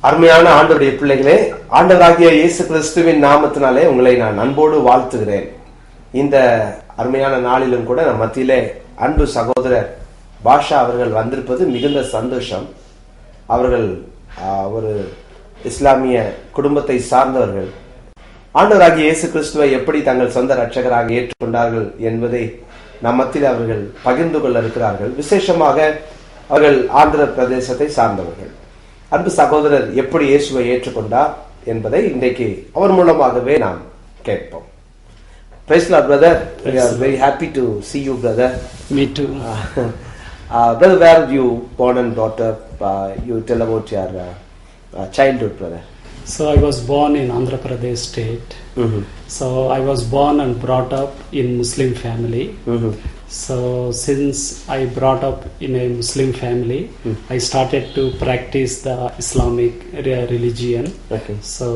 அருமையான ஆண்டவருடைய பிள்ளைகளே, ஆண்டவராகிய இயேசு கிறிஸ்துவின் நாமத்தினாலே உங்களை நான் அன்போடு வாழ்த்துகிறேன். இந்த அருமையான நாளிலும் கூட நம் மத்தியிலே அன்பு சகோதரர் பாஷா அவர்கள் வந்திருப்பது மிகுந்த சந்தோஷம். அவர்கள் ஒரு இஸ்லாமிய குடும்பத்தை சார்ந்தவர்கள். ஆண்டவராகிய இயேசு கிறிஸ்துவை எப்படி தங்கள் சொந்த இரட்சகராக ஏற்றுக்கொண்டார்கள் என்பதை நம் மத்தியில் அவர்கள் பகிர்ந்து கொள்ள இருக்கிறார்கள். விசேஷமாக அவர்கள் ஆந்திர பிரதேசத்தை சார்ந்தவர்கள். அன்பு சகோதரர் எப்படி இயேசுவை ஏற்றுக்கொண்டார் என்பதை இன்றைக்கு அவர் மூலமாகவே நாம் கேட்போம். Praise Lord, brother. We are very happy to see you, brother. Me too. Brother, where are you born and brought up? You tell about your childhood, brother. So I was born in Andhra Pradesh state. Mm-hmm. So I was born and brought up in Muslim family. Mm-hmm. So since I brought up in a Muslim family, I started to practice the Islamic religion. Okay. So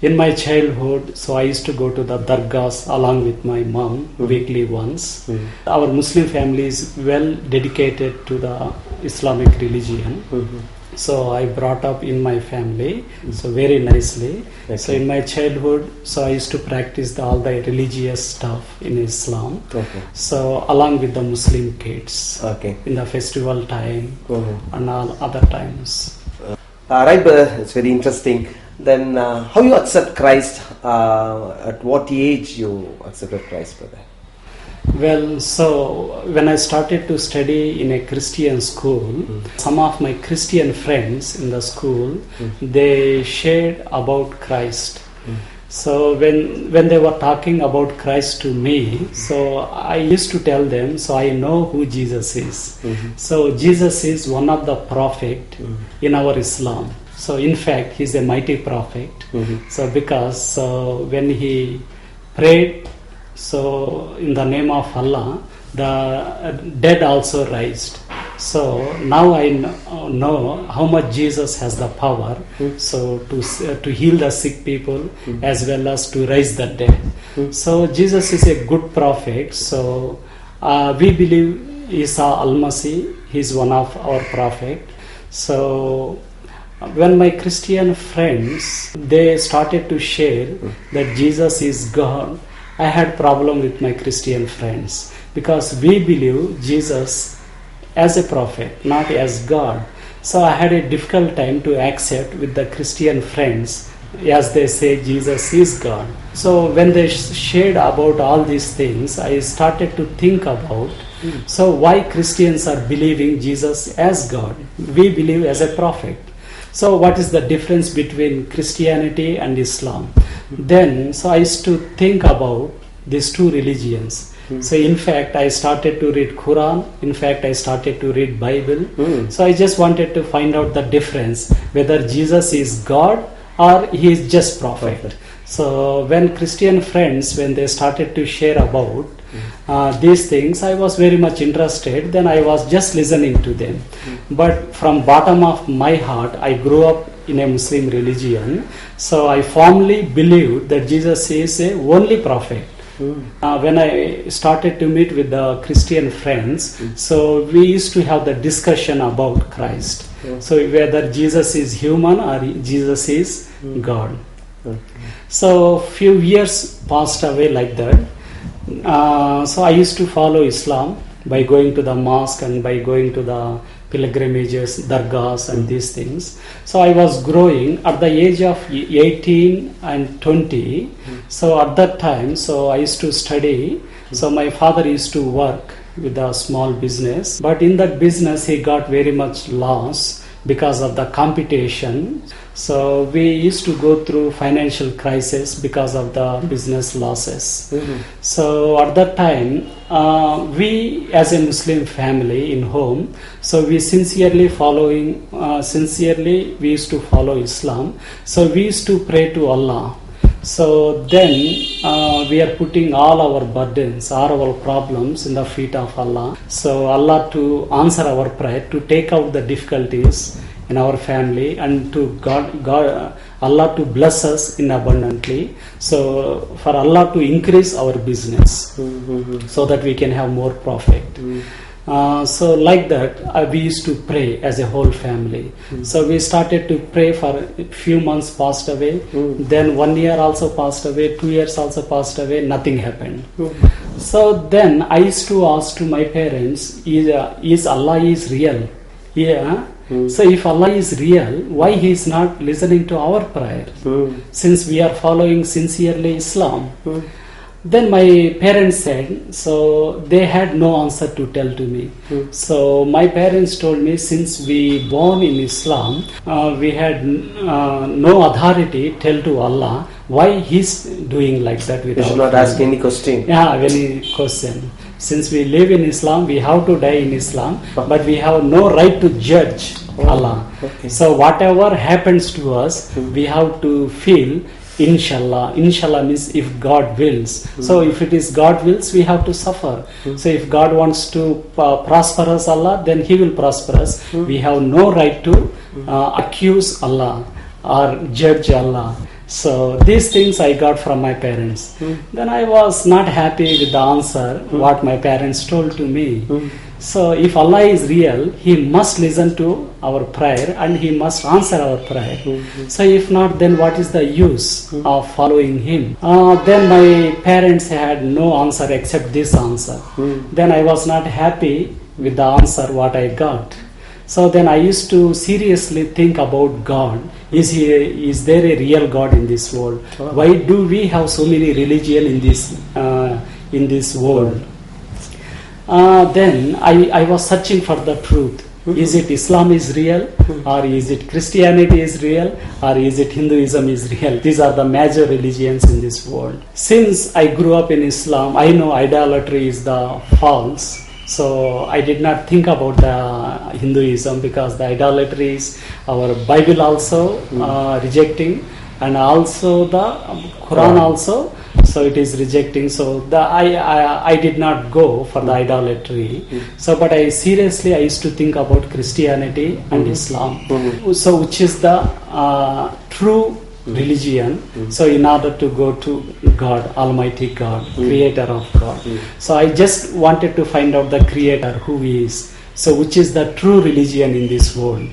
in my childhood, so I used to go to the dargahs along with my mom weekly once. Our Muslim family is well dedicated to the Islamic religion. So I brought up in my family, so very nicely. Okay. So in my childhood, so I used to practice all the religious stuff in Islam. Okay. So along with the Muslim kids, Okay. in the festival time and all other times. Right, brother. It's very interesting. Then how you accept Christ? At what age you accepted Christ, brother? Well, so when I started to study in a Christian school, some of my Christian friends in the school, they shared about Christ. So when they were talking about Christ to me, so I used to tell them, so I know who Jesus is. So Jesus is one of the prophet in our Islam. So in fact, he's a mighty prophet. So because when he prayed, so in the name of Allah, the dead also raised. So now I know how much Jesus has the power, so to heal the sick people as well as to raise the dead. So Jesus is a good prophet. So we believe Isa Al-Masih, he is one of our prophet. So when my Christian friends, they started to share that Jesus is God, I had problem with my Christian friends because we believe Jesus as a prophet, not as God. So I had a difficult time to accept with the Christian friends as they say Jesus is God. So when they shared about all these things, I started to think about so why Christians are believing Jesus as God. We believe as a prophet. So what is the difference between Christianity and Islam? Then so I used to think about these two religions. So in fact I started to read Quran, in fact I started to read Bible. So I just wanted to find out the difference, whether Jesus is God or he is just prophet. So when Christian friends, when they started to share about these things, I was very much interested. Then I was just listening to them. But from bottom of my heart, I grew up in a Muslim religion. So I firmly believed that Jesus is a only prophet. When I started to meet with the Christian friends, so we used to have the discussion about Christ. So whether Jesus is human or Jesus is God. So few years passed away like that. So I used to follow Islam by going to the mosque and by going to the pilgrimages, dargahs and these things. So I was growing at the age of 18 and 20. So at that time, so I used to study. So my father used to work with a small business. But in that business, he got very much loss because of the competition. So we used to go through financial crisis because of the business losses. So at that time, we as a Muslim family in home, so we sincerely we used to follow Islam. So we used to pray to Allah. So then we are putting all our burdens, all our problems in the feet of Allah. So Allah to answer our prayer, to take out the difficulties in our family, and to Allah to bless us in abundantly. So for Allah to increase our business so that we can have more profit. So like that, we used to pray as a whole family. So we started to pray for a few months, passed away. Then 1 year also passed away, 2 years also passed away, nothing happened. So then I used to ask to my parents, is Allah is real? Yeah. So if Allah is real, why He is not listening to our prayer? Since we are following sincerely Islam. Then my parents said, so they had no answer to tell to me. So my parents told me, since we born in Islam, we had no authority tell to Allah why He's doing like that You without should not ask any question. yeah, any question. Since we live in Islam, we have to die in Islam, but we have no right to judge Allah. Okay. So whatever happens to us, we have to feel Inshallah. Inshallah means if God wills. So if it is God wills, we have to suffer. So if God wants to prosper us, Allah, then He will prosper us. We have no right to accuse Allah or judge Allah. So these things I got from my parents. Then I was not happy with the answer what my parents told to me. So if Allah is real, He must listen to our prayer and He must answer our prayer. So if not, then what is the use of following Him? Then my parents had no answer except this answer. Then I was not happy with the answer what I got. So then I used to seriously think about God. Is there a real God in this world? Why do we have so many religion in this world? Then I was searching for the truth. Is it Islam is real, or is it Christianity is real, or is it Hinduism is real? These are the major religions in this world. Since I grew up in Islam, I know idolatry is the false. So I did not think about the Hinduism, because the idolatry is our Bible also rejecting, and also the Quran also. So it is rejecting. So I did not go for the idolatry. So but I used to think about Christianity and Islam. So which is the true religion. So in order to go to God, Almighty God, Creator of God. So I just wanted to find out the Creator, who He is. So which is the true religion in this world.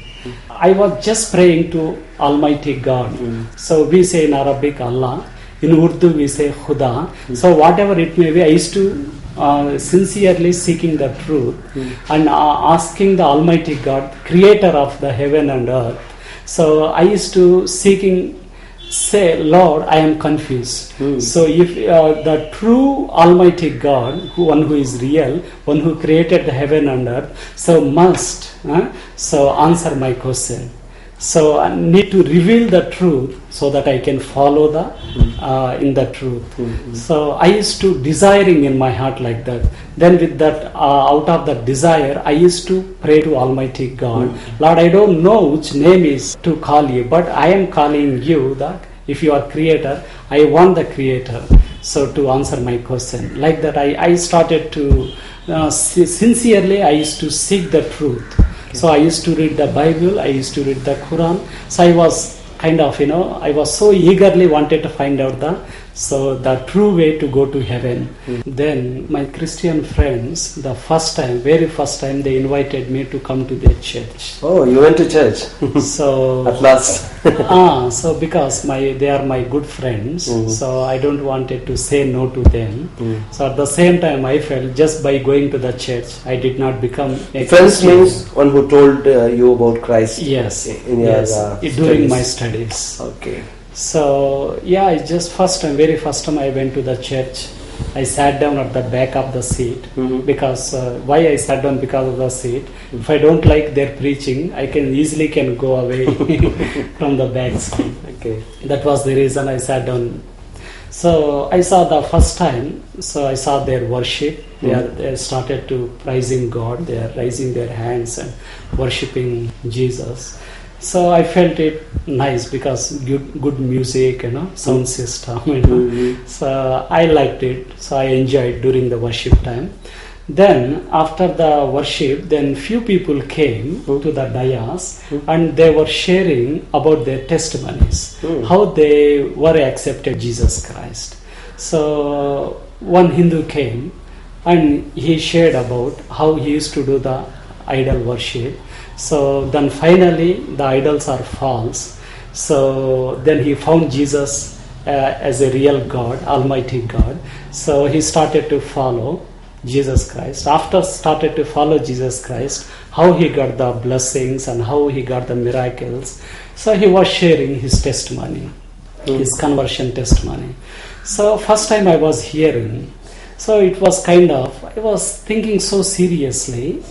I was just praying to Almighty God. So we say in Arabic Allah. In Urdu we say Khuda. So whatever it may be, I used to sincerely seeking the truth and asking the Almighty God, Creator of the heaven and earth. So I used to seeking, say, Lord, I am confused. So if the true Almighty God, one who is real, one who created the heaven and earth, so must so answer my question. So I need to reveal the truth so that I can follow the in the truth. So I used to desiring in my heart like that. Then with that, out of that desire, I used to pray to Almighty God. Lord, I don't know which name is to call you, but I am calling you that if you are Creator, I want the Creator. So to answer my question. Like that, I started to sincerely, I used to seek the truth. So I used to read the Bible, I used to read the Quran. So I was kind of, I was so eagerly wanted to find out the true way to go to heaven. Then my Christian friends, the very first time they invited me to come to their church. Oh, you went to church? So at last. So because they are my good friends, so I don't wanted to say no to them. So at the same time I felt just by going to the church, I did not become a Friends Christian. means one who told you about Christ. Yes, in your, yes, during studies. my studies. Okay. So yeah, very first time I went to the church. I sat down at the back of the seat because why I sat down because of the seat. If I don't like their preaching, I can easily go away from the back seat. Okay. That was the reason I sat down. So I saw the first time. So I saw their worship. They started to praising God. They are raising their hands and worshiping Jesus. So I felt it nice because good music, sound system, So I liked it. So I enjoyed during the worship time. Then after the worship, then few people came to the dais and they were sharing about their testimonies, how they were accepted Jesus Christ. So one Hindu came and he shared about how he used to do the idol worship. So then finally the idols are false. So then he found Jesus as a real God, Almighty God. So he started to follow Jesus Christ. After started to follow Jesus Christ, how he got the blessings and how he got the miracles. So he was sharing his testimony, his conversion testimony. So first time I was hearing, so it was kind of, I was thinking so seriously.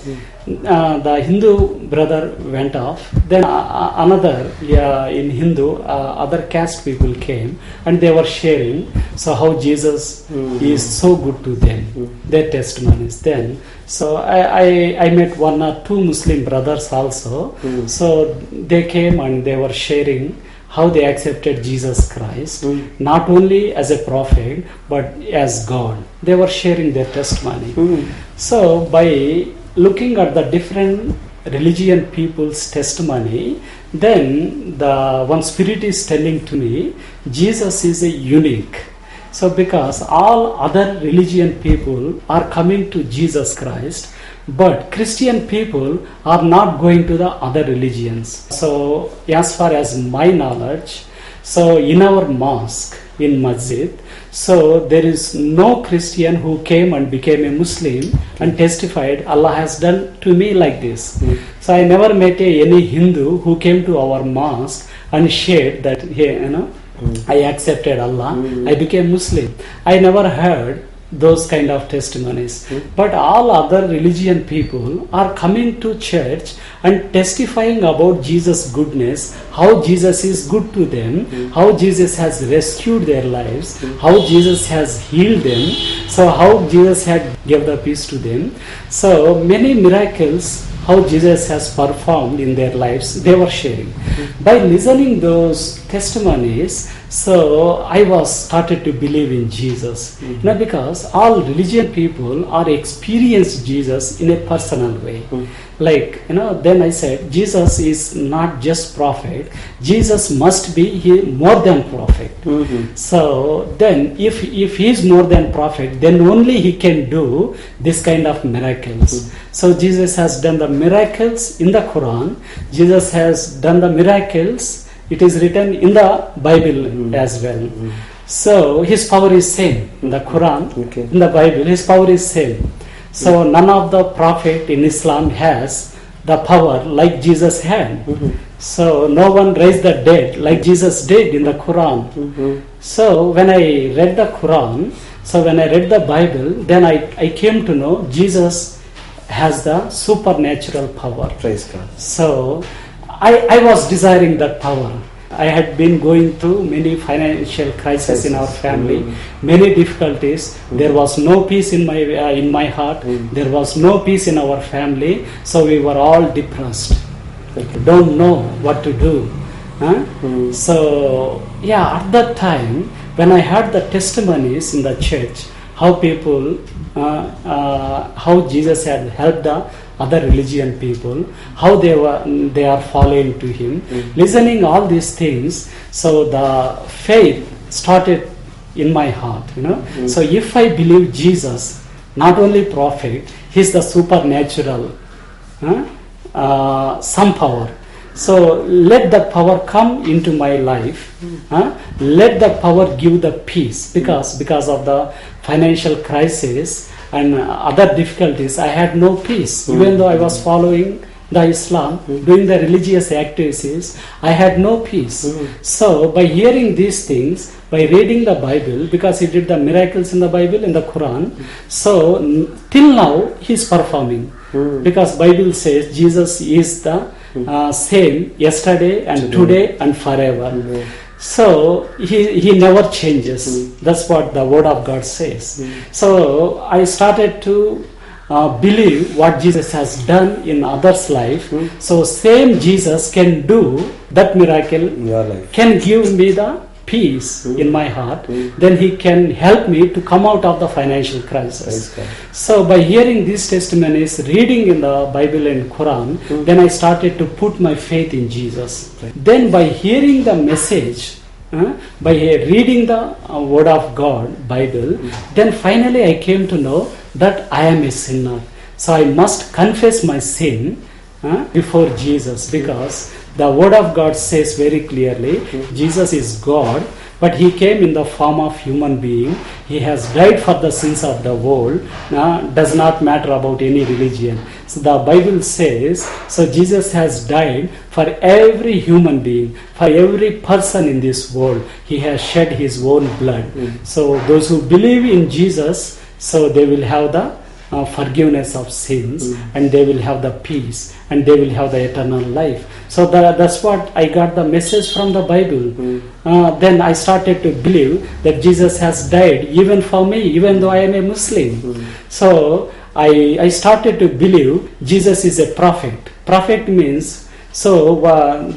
The Hindu brother went off. Then another in Hindu, other caste people came and they were sharing. So how Jesus is so good to them, their testimonies. Then so I met one or two Muslim brothers also. So they came and they were sharing how they accepted Jesus Christ, not only as a prophet, but as God. They were sharing their testimony. So by looking at the different religion people's testimony, then the one spirit is telling to me, Jesus is a unique. So because all other religion people are coming to Jesus Christ, but Christian people are not going to the other religions. So as far as my knowledge, so in our mosque, in masjid, so there is no Christian who came and became a Muslim and testified, Allah has done to me like this. So I never met any Hindu who came to our mosque and shared that, hey, I accepted Allah, I became Muslim. I never heard those kind of testimonies. But all other religion people are coming to church and testifying about Jesus' goodness, how Jesus is good to them, how Jesus has rescued their lives, how Jesus has healed them, so how Jesus had gave the peace to them. So many miracles how Jesus has performed in their lives, they were sharing. By listening those testimonies, so I was started to believe in Jesus. Because all religion people are experienced Jesus in a personal way. Like, then I said, Jesus is not just prophet. Jesus must be more than prophet. So then if he is more than prophet, then only he can do this kind of miracles. So Jesus has done the miracles in the Quran. Jesus has done the miracles. It is written in the Bible as well. So his power is same in the Quran, in the Bible. His power is same. So none of the prophet in Islam has the power like Jesus had. So no one raised the dead like Jesus did in the Quran. So when I read the Quran, so when I read the Bible, then I came to know Jesus has the supernatural power. Praise God. So I was desiring that power. I had been going through many financial crises in our family, many difficulties. There was no peace in my heart. There was no peace in our family. So we were all depressed. Don't know what to do. So at that time, when I heard the testimonies in the church, how people, how Jesus had helped the other religion people, how they are following to him, listening all these things, so the faith started in my heart. So if I believe Jesus, not only prophet, he's the supernatural, some power. So let that power come into my life. Let that power give the peace, because of the financial crisis and other difficulties, I had no peace. Even though I was following the Islam, doing the religious activities, I had no peace. So by hearing these things, by reading the Bible, because he did the miracles in the Bible, in the Quran, so till now he is performing. Because Bible says Jesus is the same yesterday and today and forever. So he never changes. That's what the word of God says. So I started to believe what Jesus has done in others' life. So same Jesus can do that miracle In your life. can give me the peace in my heart. Then he can help me to come out of the financial crisis. Praise God. So by hearing these testimonies, reading in the Bible and Quran, then I started to put my faith in Jesus. Then by hearing the message, by reading the word of God, Bible, then finally I came to know that I am a sinner. So I must confess my sin before Jesus, because the word of God says very clearly, Jesus is God, but he came in the form of human being. He has died for the sins of the world. Does not matter about any religion. So the Bible says, so Jesus has died for every human being, for every person in this world. He has shed his own blood. So those who believe in Jesus, so they will have the forgiveness of sins, and they will have the peace, and they will have the eternal life. So that's what I got the message from the Bible. Then I started to believe that Jesus has died even for me, even though I am a Muslim. So I started to believe Jesus is a prophet. Prophet means, so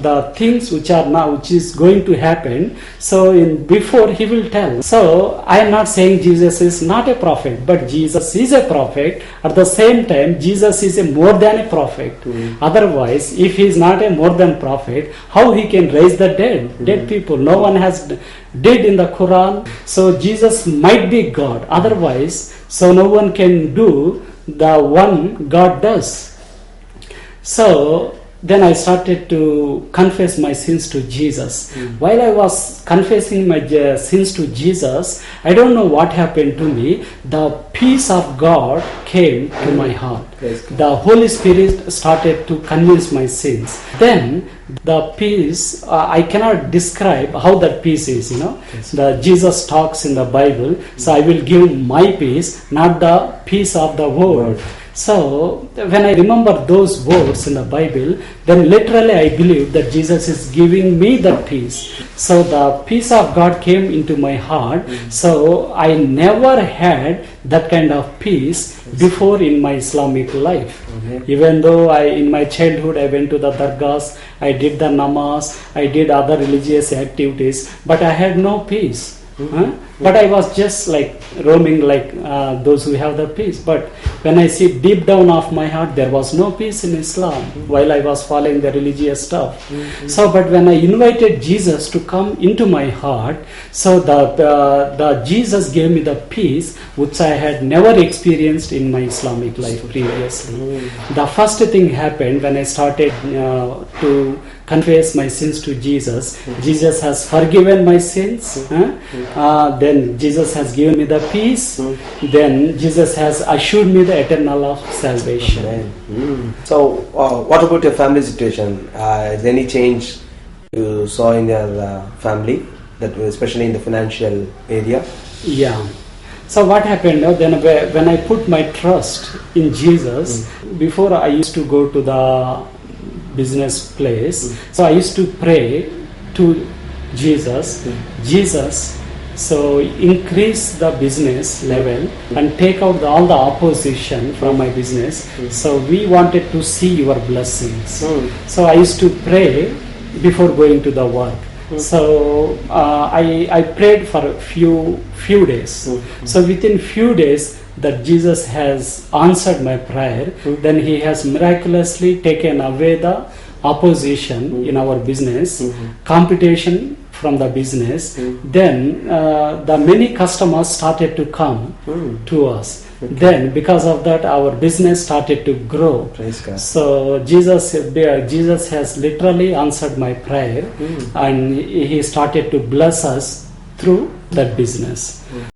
the things which are now, which is going to happen, so before he will tell. So I am not saying Jesus is not a prophet, but Jesus is a prophet. At the same time, Jesus is a more than a prophet. Otherwise, if he is not a more than prophet, how he can raise the dead people? No one has did in the Quran. So Jesus might be God. Otherwise, so no one can do the one God does. So then I started to confess my sins to Jesus. While I was confessing my sins to Jesus, I don't know what happened to me. The peace of God came to my heart. The Holy Spirit started to convince my sins. Then the peace, I cannot describe how that peace is, The Jesus talks in the Bible, so I will give my peace, not the peace of the world. So when I remember those words in the Bible, then literally I believe that Jesus is giving me the peace. So the peace of God came into my heart. So I never had that kind of peace before in my Islamic life. Even though in my childhood I went to the dargahs, I did the namaz, I did other religious activities, but I had no peace. But I was just like roaming like those who have the peace. But when I see deep down of my heart, there was no peace in Islam while I was following the religious stuff. So, but when I invited Jesus to come into my heart, so the Jesus gave me the peace which I had never experienced in my Islamic life previously. The first thing happened when I started to confess my sins to Jesus. Jesus has forgiven my sins. Then Jesus has given me the peace. Then Jesus has assured me the eternal of salvation. So, what about your family situation? Is any change you saw in your family, that especially in the financial area? Yeah. So what happened? Then when I put my trust in Jesus, before I used to go to the business place, so I used to pray to Jesus, Jesus, so increase the business level and take out all the opposition from my business. So we wanted to see your blessings. So I used to pray before going to the work. So I prayed for a few days. So within few days that Jesus has answered my prayer, then he has miraculously taken away the opposition in our business, competition from the business. Then the many customers started to come to us. Then because of that our business started to grow. Praise God. So Jesus has literally answered my prayer, and he started to bless us through that business.